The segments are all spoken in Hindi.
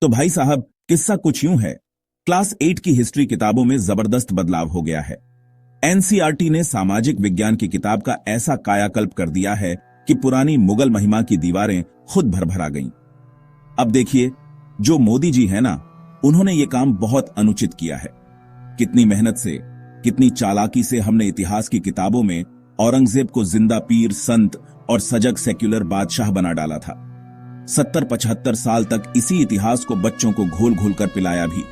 तो भाई साहब, किस्सा कुछ यूं है। क्लास 8 की हिस्ट्री किताबों में जबरदस्त बदलाव हो गया है। एनसीईआरटी ने सामाजिक विज्ञान की किताब का ऐसा कायाकल्प कर दिया है कि पुरानी मुगल महिमा की दीवारें खुद भरभरा गईं। अब देखिए, जो मोदी जी है ना, उन्होंने ये काम बहुत अनुचित किया है। कितनी मेहनत से, कितनी चालाकी से हमने इतिहास की किताबों में औरंगजेब को जिंदा पीर, संत और सजग सेक्युलर बादशाह बना डाला था। 70-75 साल तक इसी इतिहास को बच्चों को घोल घोल कर पिलाया भी।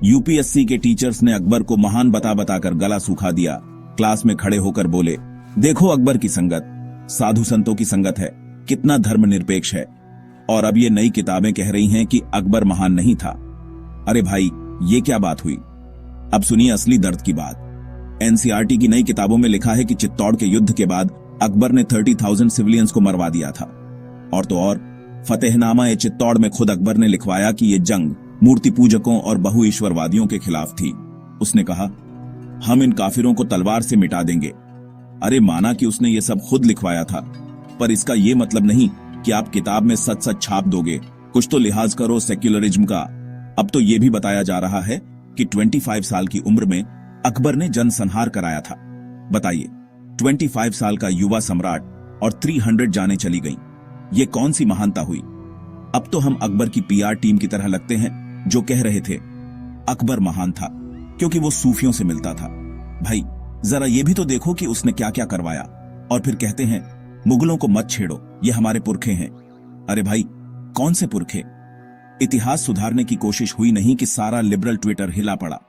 यूपीएससी के टीचर्स ने अकबर को महान बता बताकर गला सूखा दिया। क्लास में खड़े होकर बोले, देखो अकबर की संगत साधु संतों की संगत है, कितना धर्मनिरपेक्ष है। और अब ये नई किताबें कह रही हैं कि अकबर महान नहीं था। अरे भाई, ये क्या बात हुई? अब सुनिए असली दर्द की बात। एनसीईआरटी की नई किताबों में लिखा है कि चित्तौड़ के युद्ध के बाद अकबर ने 30,000 सिविलियंस को मरवा दिया था। और तो और, फतेहनामा ए चित्तौड़ में खुद अकबर ने लिखवाया कि ये जंग मूर्ति पूजकों और बहुईश्वरवादियों के खिलाफ थी। उसने कहा, हम इन काफिरों को तलवार से मिटा देंगे। अरे माना कि उसने ये सब खुद लिखवाया था, पर इसका ये मतलब नहीं कि आप किताब में सच सच छाप दोगे। कुछ तो लिहाज करो सेक्युलरिज्म का। अब तो ये भी बताया जा रहा है कि 25 साल की उम्र में अकबर ने जनसंहार कराया था। बताइए, 25 साल का युवा सम्राट और 300 जाने चली गईं। ये कौन सी महानता हुई? अब तो हम अकबर की पीआर टीम की तरह लगते हैं, जो कह रहे थे अकबर महान था क्योंकि वो सूफियों से मिलता था। भाई, जरा ये भी तो देखो कि उसने क्या क्या करवाया। और फिर कहते हैं मुगलों को मत छेड़ो, ये हमारे पुरखे हैं। अरे भाई, कौन से पुरखे? इतिहास सुधारने की कोशिश हुई नहीं कि सारा लिबरल ट्विटर हिला पड़ा।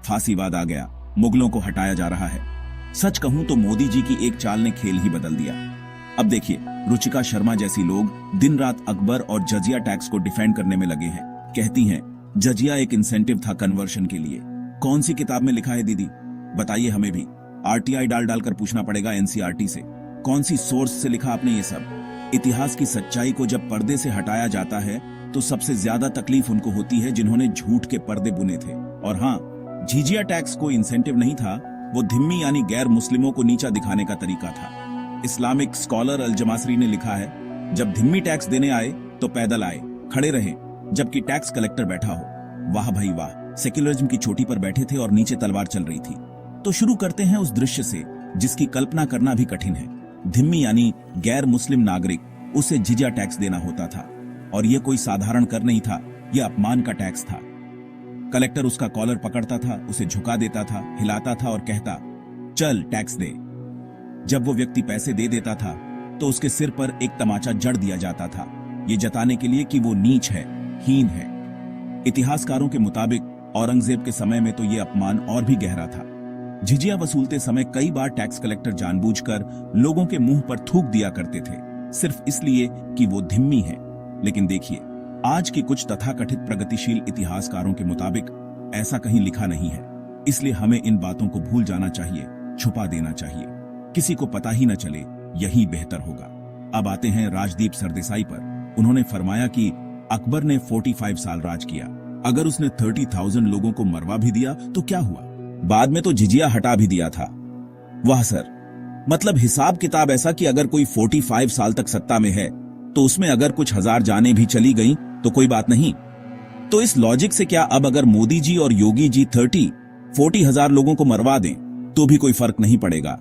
फांसीवाद आ गया, मुगलों को हटाया जा रहा है। सच कहूं तो मोदी जी की एक चाल ने खेल ही बदल दिया। अब देखिए, रुचिका शर्मा जैसी लोग दिन रात अकबर और जजिया टैक्स को डिफेंड करने में लगे हैं। कहती हैं जजिया एक इंसेंटिव था कन्वर्शन के लिए। कौन सी किताब में लिखा है दीदी? बताइए हमें भी। आरटीआई डाल डालकर पूछना पड़ेगा एनसीईआरटी से। कौन सी सोर्स से लिखा आपने ये सब? इतिहास की सच्चाई को जब पर्दे से हटाया जाता है तो सबसे ज्यादा तकलीफ उनको होती है जिन्होंने झूठ के पर्दे बुने थे। और हाँ, झिझिया टैक्स कोई इंसेंटिव नहीं था, वो धिम्मी यानी गैर मुस्लिमों को नीचा दिखाने का तरीका था। इस्लामिक स्कॉलर अल जमासरी ने लिखा है, जब धिम्मी टैक्स देने आए तो पैदल आए, खड़े रहे, जबकि टैक्स कलेक्टर बैठा हो। वाह भाई वाह, सेक्युलरिज्म की चोटी पर बैठे थे और नीचे तलवार चल रही थी। तो शुरू करते हैं उस दृश्य से जिसकी कल्पना करना भी कठिन है। धिम्मी यानी गैर मुस्लिम नागरिक, उसे जिजिया टैक्स देना होता था। और यह कोई साधारण कर नहीं था, यह अपमान का टैक्स था। कलेक्टर उसका कॉलर पकड़ता था, उसे झुका देता था, हिलाता था और कहता, चल टैक्स दे। जब वो व्यक्ति पैसे दे देता था तो उसके सिर पर एक तमाचा जड़ दिया जाता था, ये जताने के लिए कि वो नीच है, हीन है। इतिहासकारों के मुताबिक औरंगजेब के समय में तो ये अपमान और भी गहरा था। झिझिया वसूलते समय कई बार टैक्स कलेक्टर जानबूझकर लोगों के मुंह पर थूक दिया करते थे, सिर्फ इसलिए कि वो धिम्मी है। लेकिन देखिए, आज की कुछ तथाकथित प्रगतिशील इतिहासकारों के मुताबिक ऐसा कहीं लिखा नहीं है। इसलिए हमें इन बातों को भूल जाना चाहिए, छुपा देना चाहिए, किसी को पता ही न चले, यही बेहतर होगा। अब आते हैं राजदीप सरदेसाई पर। उन्होंने फरमाया कि अकबर ने 45 साल राज किया। अगर उसने 30,000 लोगों को मरवा भी दिया तो क्या हुआ? बाद में तो झिझिया हटा भी दिया था। वाह सर, मतलब हिसाब किताब ऐसा कि अगर कोई 45 साल तक सत्ता में है तो उसमें अगर कुछ हजार जानें भी चली गईं तो कोई बात नहीं। तो इस लॉजिक से क्या अब अगर मोदी जी और योगी जी 40 हजार लोगों को मरवा दें तो भी कोई फर्क नहीं पड़ेगा,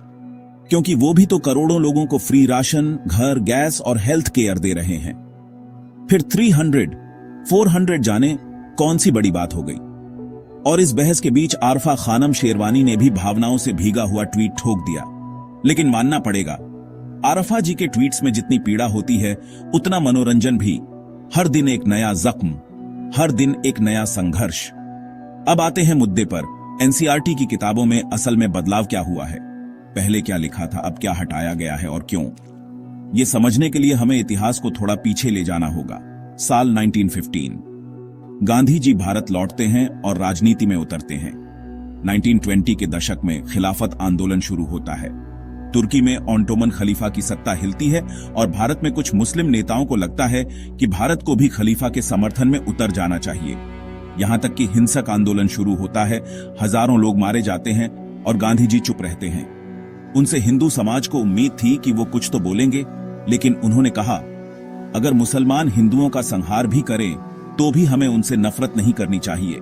क्योंकि वो भी तो करोड़ों लोगों को फ्री राशन, घर, गैस और हेल्थ केयर दे रहे हैं। फिर 300-400 जाने कौन सी बड़ी बात हो गई? और इस बहस के बीच आरफा खानम शेरवानी ने भी भावनाओं से भीगा हुआ ट्वीट ठोक दिया। लेकिन मानना पड़ेगा, आरफा जी के ट्वीट्स में जितनी पीड़ा होती है उतना मनोरंजन भी। हर दिन एक नया जख्म, हर दिन एक नया संघर्ष। अब आते हैं मुद्दे पर। एनसीईआरटी की किताबों में असल में बदलाव क्या हुआ है? पहले क्या लिखा था, अब क्या हटाया गया है और क्यों? ये समझने के लिए हमें इतिहास को थोड़ा पीछे ले जाना होगा। साल 1915। गांधी जी भारत लौटते हैं और राजनीति में उतरते हैं। 1920 के दशक में खिलाफत आंदोलन शुरू होता है। तुर्की में ऑटोमन खलीफा की सत्ता हिलती है और भारत में कुछ मुस्लिम नेताओं को लगता है कि भारत को भी खलीफा के समर्थन में उतर जाना चाहिए। यहां तक कि हिंसक आंदोलन शुरू होता है, हजारों लोग मारे जाते हैं और गांधी जी चुप रहते हैं। उनसे हिंदू समाज को उम्मीद थी कि वो कुछ तो बोलेंगे, लेकिन उन्होंने कहा, अगर मुसलमान हिंदुओं का संहार भी करें तो भी हमें उनसे नफरत नहीं करनी चाहिए,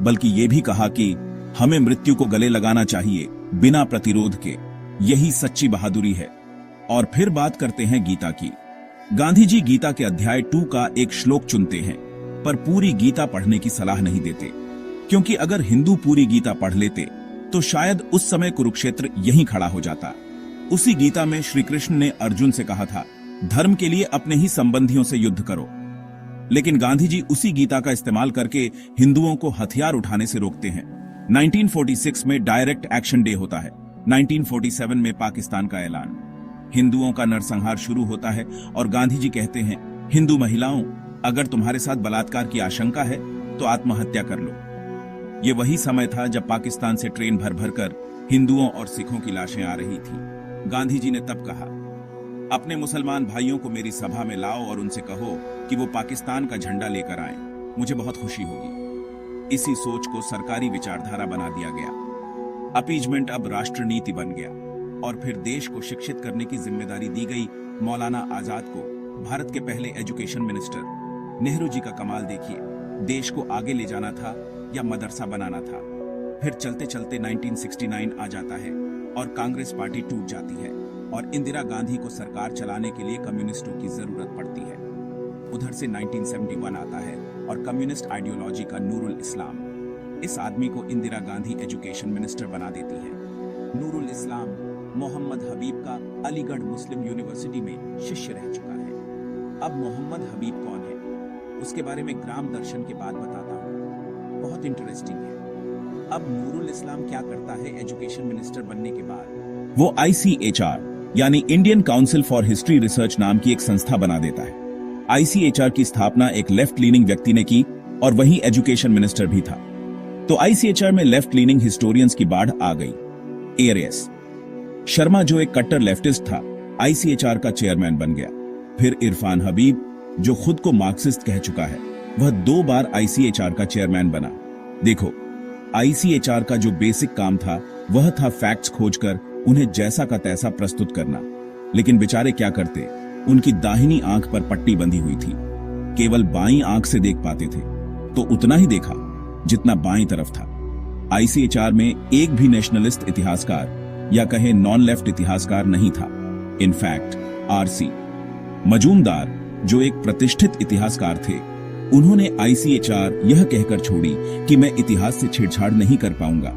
बल्कि ये भी कहा कि हमें मृत्यु को गले लगाना चाहिए बिना प्रतिरोध के। यही सच्ची बहादुरी है। और फिर बात करते हैं गीता की। गांधी जी गीता के अध्याय 2 का एक श्लोक चुनते हैं, पर पूरी गीता पढ़ने की सलाह नहीं देते, क्योंकि अगर हिंदू पूरी गीता पढ़ लेते तो शायद उस समय कुरुक्षेत्र यहीं खड़ा हो जाता। उसी गीता में श्री कृष्ण ने अर्जुन से कहा था, धर्म के लिए अपने ही संबंधियों से युद्ध करो। लेकिन गांधी जी उसी गीता का इस्तेमाल करके हिंदुओं को हथियार उठाने से रोकते हैं। 1946 में डायरेक्ट एक्शन डे होता है। 1947 में पाकिस्तान का ऐलान। हिंदुओं का नरसंहार शुरू होता है और गांधी जी कहते हैं, हिंदू महिलाओं, अगर तुम्हारे साथ बलात्कार की आशंका है तो आत्महत्या कर लो। ये वही समय था जब पाकिस्तान से ट्रेन भर भर कर हिंदुओं और सिखों की लाशें आ रही थी। गांधी जी ने तब कहा, अपने मुसलमान भाइयों को मेरी सभा में लाओ और उनसे कहो कि वो पाकिस्तान का झंडा लेकर आए, मुझे बहुत खुशी होगी। इसी सोच को सरकारी विचारधारा बना दिया गया। अपीजमेंट अब राष्ट्र नीति बन गया और फिर देश को शिक्षित करने की जिम्मेदारी दी गई मौलाना आजाद को, भारत के पहले एजुकेशन मिनिस्टर। नेहरू जी का कमाल देखिए, देश को आगे ले जाना था या मदरसा बनाना था। फिर चलते चलते 1969 आ जाता है और कांग्रेस पार्टी टूट जाती है और इंदिरा गांधी को सरकार चलाने के लिए कम्युनिस्टों की जरूरत पड़ती है। उधर से 1971 आता है और कम्युनिस्ट आइडियोलॉजी का नूरुल इस्लाम, इस आदमी को इंदिरा गांधी एजुकेशन मिनिस्टर बना देती है। नूरुल इस्लाम मोहम्मद हबीब का अलीगढ़ मुस्लिम यूनिवर्सिटी में शिष्य रह चुका है। अब मोहम्मद हबीब कौन है, उसके बारे में ग्राम दर्शन के बाद बताता हूँ, बहुत इंटरेस्टिंग है। अब नूरुल इस्लाम क्या करता है एजुकेशन मिनिस्टर बनने के बाद? वो ICHR यानी Indian council for history research नाम की एक संस्था बना देता है। ICHR की स्थापना एक लेफ्ट लीनिंग व्यक्ति ने की और वही एजुकेशन मिनिस्टर भी था। तो ICHR में लेफ्ट लीनिंग हिस्टोरियंस की बाढ़ आ गई। ARS शर्मा जो एक कट्टर लेफ्टिस्ट था, ICHR का चेयरमैन बन गया। फिर इरफान हबीब जो खुद को मार्क्सिस्ट कह चुका है, वह 2 बार ICHR का चेयरमैन बना। देखो, ICHR का जो बेसिक काम था वह था फैक्ट्स खोजकर उन्हें जैसा का तैसा प्रस्तुत करना। लेकिन बेचारे क्या करते, उनकी दाहिनी आंख पर पट्टी बंधी हुई थी, केवल बाईं आंख से देख पाते थे, तो उतना ही देखा जितना बाईं तरफ था। ICHR में एक भी नेशनलिस्ट इतिहासकार या कहे नॉन लेफ्ट इतिहासकार नहीं था। इनफैक्ट RC मजूमदार जो एक प्रतिष्ठित इतिहासकार थे, उन्होंने ICHR यह कहकर छोड़ी कि मैं इतिहास से छेड़छाड़ नहीं कर पाऊंगा,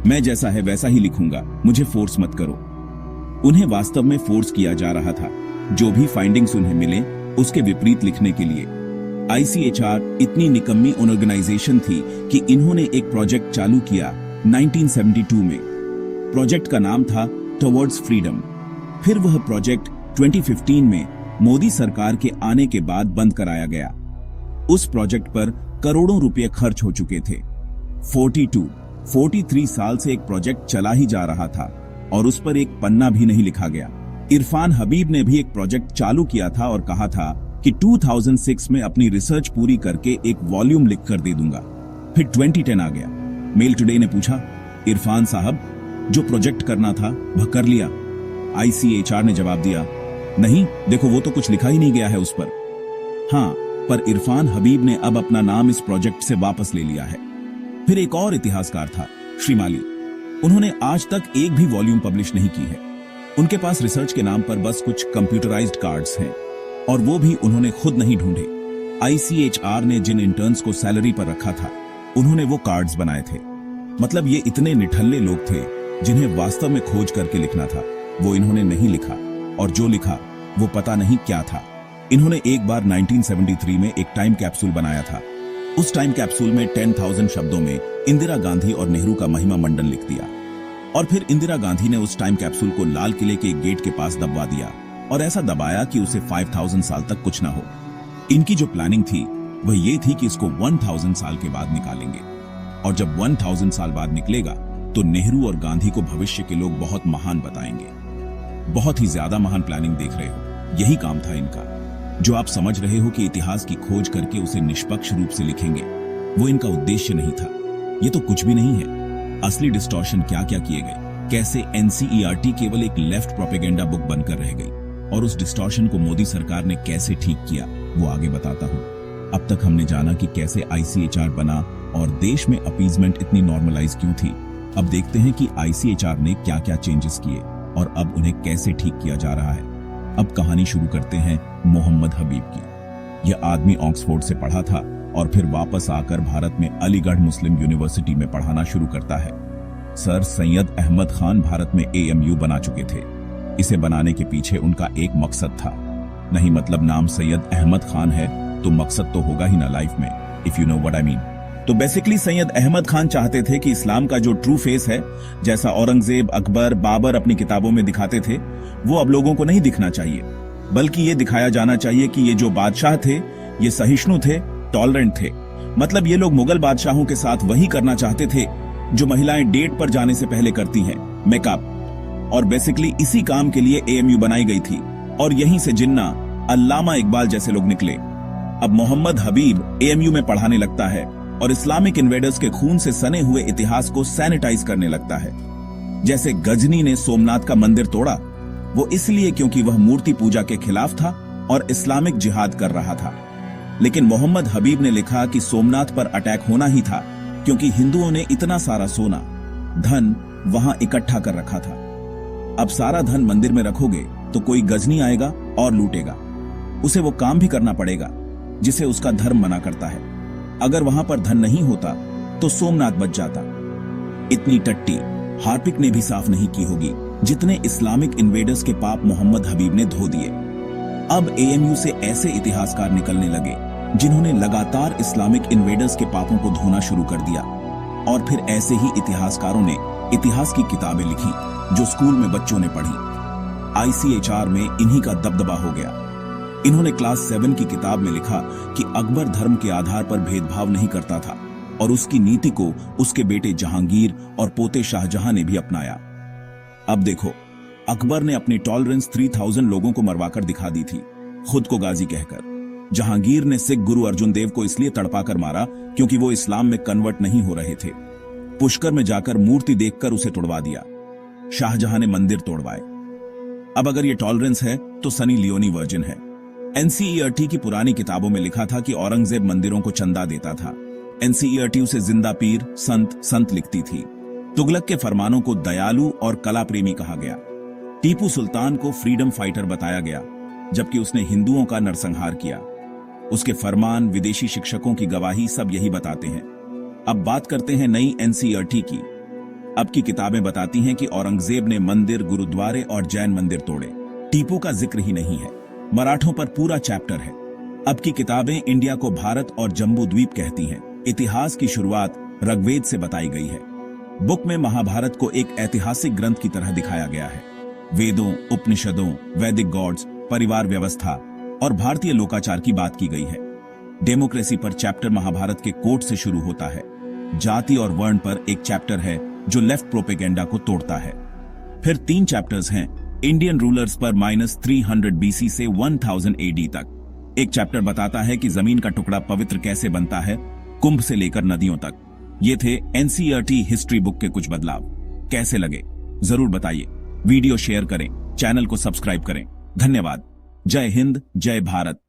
मैं जैसा है वैसा ही लिखूंगा, मुझे फोर्स मत करो। उन्हें वास्तव में फोर्स किया जा रहा था, जो भी फाइंडिंग्स उन्हें मिले उसके विपरीत लिखने के लिए। ICHR इतनी निकम्मी ऑर्गेनाइजेशन थी कि इन्होंने एक प्रोजेक्ट चालू किया 1972 में। प्रोजेक्ट का नाम था टुवर्ड्स फ्रीडम। फिर वह प्रोजेक्ट 2015 में मोदी सरकार के आने के बाद बंद कराया गया। उस प्रोजेक्ट पर करोड़ों रुपए खर्च हो चुके थे। 43 साल से एक प्रोजेक्ट चला ही जा रहा था और उस पर एक पन्ना भी नहीं लिखा गया। इरफान हबीब ने भी एक प्रोजेक्ट चालू किया था और कहा था कि 2006 में अपनी रिसर्च पूरी करके एक वॉल्यूम लिखकर दे दूंगा। फिर 2010 आ गया। मेल टुडे ने पूछा, इरफान साहब, जो प्रोजेक्ट करना था वह कर लिया? ICHR ने जवाब दिया, नहीं, देखो वो तो कुछ लिखा ही नहीं गया है उस पर। हाँ, पर इरफान हबीब ने अब अपना नाम इस प्रोजेक्ट से वापस ले लिया है। फिर एक और इतिहासकार था, श्रीमाली। उन्होंने आज तक एक भी वॉल्यूम पब्लिश नहीं की है। उनके पास रिसर्च के नाम पर बस कुछ कंप्यूटराइज्ड कार्ड्स हैं, और वो भी उन्होंने खुद नहीं ढूंढे। ICHR ने जिन इंटर्न्स को सैलरी पर रखा था, उन्होंने वो कार्ड्स बनाए थे। मतलब ये इतने निठल्ले लोग थे जिन्हें वास्तव में खोज करके लिखना था, वो इन्होंने नहीं लिखा, और जो लिखा वो पता नहीं क्या था। इन्होंने एक बार 1973 में एक टाइम कैप्सूल बनाया था। उस टाइम कैप्सूल में 10,000 शब्दों में इंदिरा गांधी और नेहरू का महिमा मंडन लिख दिया, और फिर इंदिरा गांधी ने उस टाइम कैप्सूल को लाल किले के एक गेट के पास दबवा दिया, और ऐसा दबाया कि उसे 5,000 साल तक कुछ ना हो। इनकी जो प्लानिंग थी वह ये थी कि इसको 1,000 साल के बाद निकालेंगे, और जब 1,000 साल बाद निकलेगा तो नेहरू और गांधी को भविष्य के लोग बहुत महान बताएंगे। बहुत ही ज्यादा महान प्लानिंग देख रहे हो, यही काम था इनका। जो आप समझ रहे हो कि इतिहास की खोज करके उसे निष्पक्ष रूप से लिखेंगे, वो इनका उद्देश्य नहीं था। ये तो कुछ भी नहीं है। असली डिस्टॉर्शन क्या क्या किए गए, कैसे NCERT केवल एक लेफ्ट प्रोपेगेंडा बुक बनकर रह गई, और उस डिस्टॉर्शन को मोदी सरकार ने कैसे ठीक किया, वो आगे बताता हूँ। अब तक हमने जाना कि कैसे आईसीएचआर बना और देश में अपीजमेंट इतनी नॉर्मलाइज क्यों थी। अब देखते हैं कि आईसीएचआर ने क्या क्या चेंजेस किए और अब उन्हें कैसे ठीक किया जा रहा है। अब कहानी शुरू करते हैं मोहम्मद हबीब की। यह आदमी ऑक्सफोर्ड से पढ़ा था और फिर वापस आकर भारत में अलीगढ़ मुस्लिम यूनिवर्सिटी में पढ़ाना शुरू करता है। सर सैयद अहमद खान भारत में एएमयू बना चुके थे। इसे बनाने के पीछे उनका एक मकसद था। नहीं मतलब नाम सैयद अहमद खान है तो मकसद तो होगा ही ना लाइफ में, if you know what I mean. तो बेसिकली सैयद अहमद खान चाहते थे कि इस्लाम का जो ट्रू फेस है, जैसा औरंगजेब, अकबर, बाबर अपनी किताबों में दिखाते थे, वो अब लोगों को नहीं दिखना चाहिए, बल्कि ये दिखाया जाना चाहिए कि ये जो बादशाह थे ये सहिष्णु थे, टॉलरेंट थे। मतलब ये लोग मुगल बादशाहों के साथ वही करना चाहते थे जो महिलाएं डेट पर जाने से पहले करती हैं, मेकअप। और बेसिकली इसी काम के लिए एएमयू बनाई गई थी और यहीं से जिन्ना अल्लामा इकबाल जैसे लोग निकले। अब मोहम्मद हबीब एएमयू में पढ़ाने लगता है और इस्लामिक इन्वेडर्स के खून से सने हुए इतिहास को सैनिटाइज करने लगता है। जैसे गजनी ने सोमनाथ का मंदिर तोड़ा, वो इसलिए क्योंकि वह मूर्ति पूजा के खिलाफ था और इस्लामिक जिहाद कर रहा था। लेकिन मोहम्मद हबीब ने लिखा कि सोमनाथ पर अटैक होना ही था क्योंकि हिंदुओं ने इतना सारा सोना, धन वहां इकट्ठा कर रखा था। अब सारा धन मंदिर में रखोगे तो कोई गजनी आएगा और लूटेगा। उसे वो काम भी करना पड़ेगा जिसे उसका धर्म मना करता है। अगर वहां पर धन नहीं होता तो सोमनाथ बच जाता। इतनी टट्टी हार्पिक ने भी साफ नहीं की होगी जितने इस्लामिक इन्वेडर्स के पाप मोहम्मद हबीब ने धो दिए। अब एएमयू से ऐसे इतिहासकार निकलने लगे जिन्होंने लगातार इस्लामिक इन्वेडर्स के पापों को धोना शुरू कर दिया। और फिर ऐसे ही इतिहासकारों ने इतिहास की किताबें लिखी जो स्कूल में बच्चों ने पढ़ी। आईसीएचआर में इन्हीं का दबदबा हो गया। इन्होंने क्लास 7 की किताब में लिखा कि अकबर धर्म के आधार पर भेदभाव नहीं करता था और उसकी नीति को उसके बेटे जहांगीर और पोते शाहजहां ने भी अपनाया। अब देखो, अकबर ने अपनी टॉलरेंस 3000 लोगों को मरवाकर दिखा दी थी, खुद को गाजी कहकर। जहांगीर ने सिख गुरु अर्जुन देव को इसलिए तड़पाकर मारा क्योंकि वो इस्लाम में कन्वर्ट नहीं हो रहे थे। पुष्कर में जाकर मूर्ति देखकर उसे तोड़वा दिया। शाहजहां ने मंदिर तोड़वाए। अब अगर ये टॉलरेंस है तो सनी लियोनी वर्जिन है। एनसीईआरटी की पुरानी किताबों में लिखा था कि औरंगजेब मंदिरों को चंदा देता था। एनसीईआरटी उसे जिंदा पीर, संत लिखती थी। तुगलक के फरमानों को दयालु और कला प्रेमी कहा गया। टीपू सुल्तान को फ्रीडम फाइटर बताया गया जबकि उसने हिंदुओं का नरसंहार किया। उसके फरमान, विदेशी शिक्षकों की गवाही सब यही बताते हैं। अब बात करते हैं नई एनसीईआरटी की। अब की किताबें बताती हैं कि औरंगजेब ने मंदिर, गुरुद्वारे और जैन मंदिर तोड़े। टीपू का जिक्र ही नहीं है। मराठों पर पूरा चैप्टर है। अब की किताबें इंडिया को भारत और जम्बू द्वीप कहती हैं। इतिहास की शुरुआत ऋग्वेद से बताई गई है। बुक में महाभारत को एक ऐतिहासिक ग्रंथ की तरह दिखाया गया है। वेदों, उपनिषदों, वैदिक गॉड्स, परिवार व्यवस्था और भारतीय लोकाचार की बात की गई है। डेमोक्रेसी पर चैप्टर महाभारत के कोट से शुरू होता है। जाति और वर्ण पर एक चैप्टर है जो लेफ्ट प्रोपेगेंडा को तोड़ता है। फिर 3 चैप्टर्स हैं इंडियन रूलर्स पर -300 BC से 1000 AD तक। एक चैप्टर बताता है कि जमीन का टुकड़ा पवित्र कैसे बनता है, कुंभ से लेकर नदियों तक। ये थे एनसीईआरटी हिस्ट्री बुक के कुछ बदलाव। कैसे लगे जरूर बताइए। वीडियो शेयर करें, चैनल को सब्सक्राइब करें। धन्यवाद। जय हिंद, जय भारत।